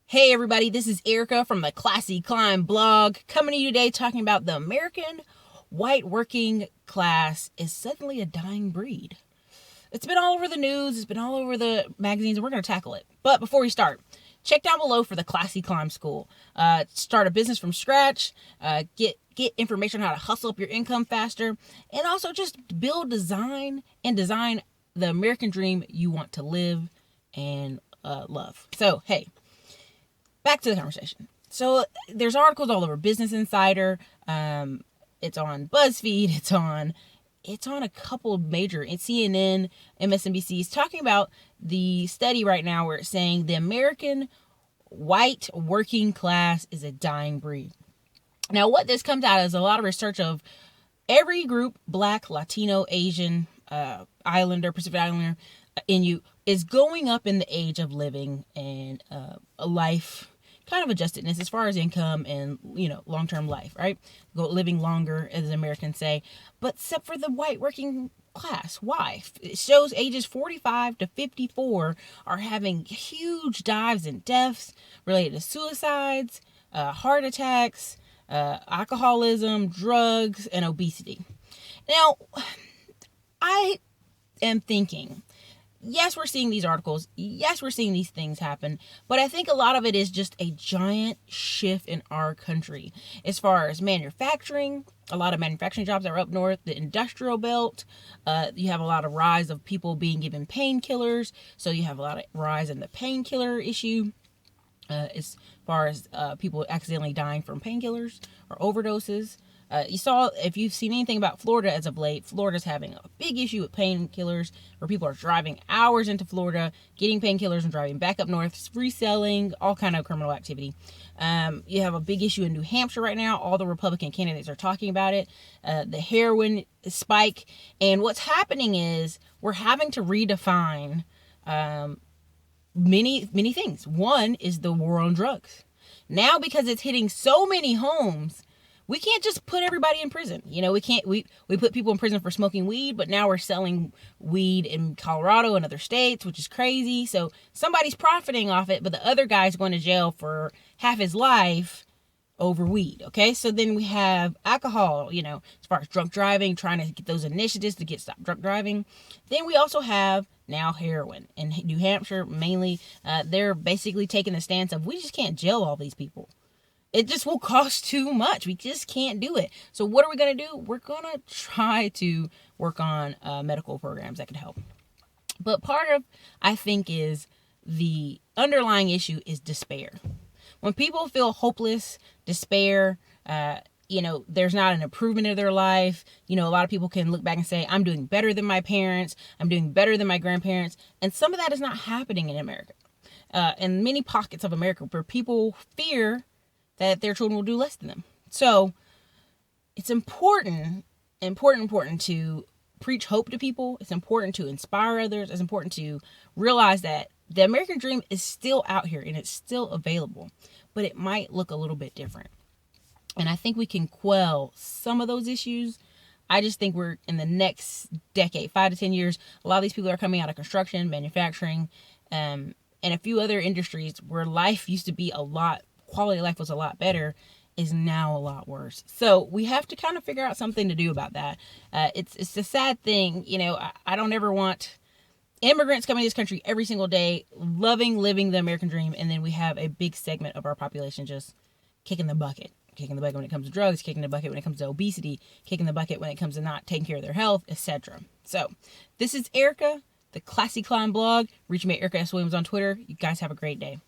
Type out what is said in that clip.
Hey everybody, this is Erica from the Classy Climb blog, coming to you today talking about the American white working class is suddenly a dying breed. It's been all over the news, it's been all over the magazines, and we're going to tackle it. But before we start, check down below for the Classy Climb School. Start a business from scratch, get information on how to hustle up your income faster, and also just build, design the American dream you want to live and love. So, hey, back to the conversation. So there's articles all over Business Insider. It's on BuzzFeed. It's on a couple major CNN, MSNBCs talking about the study right now where it's saying the American white working class is a dying breed. Now, what this comes out is a lot of research of every group, Black, Latino, Asian, Islander, Pacific Islander, Inuit, is going up in the age of living and a life kind of adjustedness as far as income and, long-term life, right? Living longer, as Americans say. But except for the white working class. Why? It shows ages 45 to 54 are having huge dives in deaths related to suicides, heart attacks, alcoholism, drugs, and obesity. Now, I am thinking, yes, we're seeing these articles. Yes, we're seeing these things happen. But I think a lot of it is just a giant shift in our country. As far as manufacturing, a lot of manufacturing jobs are up north, the industrial belt. You have a lot of rise of people being given painkillers. So you have a lot of rise in the painkiller issue. As far as people accidentally dying from painkillers or overdoses. You saw, if you've seen anything about Florida as of late, Florida's having a big issue with painkillers where people are driving hours into Florida, getting painkillers and driving back up north, reselling, all kind of criminal activity. You have a big issue in New Hampshire right now. All the Republican candidates are talking about it. The heroin spike. And what's happening is we're having to redefine many things. One is the war on drugs. Now, because it's hitting so many homes, we can't just put everybody in prison. We put people in prison for smoking weed, but now we're selling weed in Colorado and other states, which is crazy. So somebody's profiting off it, but the other guy's going to jail for half his life over weed. Okay. So then we have alcohol, as far as drunk driving, trying to get those initiatives to get stop drunk driving. Then we also have now heroin in New Hampshire, mainly. They're basically taking the stance of, we just can't jail all these people. It just will cost too much. We just can't do it. So what are we going to do? We're going to try to work on medical programs that could help. But part of, I think, is the underlying issue is despair. When people feel hopeless, despair, there's not an improvement of their life. A lot of people can look back and say, I'm doing better than my parents. I'm doing better than my grandparents. And some of that is not happening in America. In many pockets of America where people fear that their children will do less than them. So it's important to preach hope to people. It's important to inspire others. It's important to realize that the American dream is still out here and it's still available, but it might look a little bit different. And I think we can quell some of those issues. I just think we're in the next decade, 5 to 10 years, a lot of these people are coming out of construction, manufacturing, and a few other industries where life used to be quality of life was a lot better, is now a lot worse. So we have to kind of figure out something to do about that. It's a sad thing. I don't ever want immigrants coming to this country every single day, living the American dream, and then we have a big segment of our population just kicking the bucket when it comes to drugs, kicking the bucket when it comes to obesity, kicking the bucket when it comes to not taking care of their health, etc. So this is Erica, the Classy Climb blog. Reach me at Erica S. Williams on Twitter. You guys have a great day.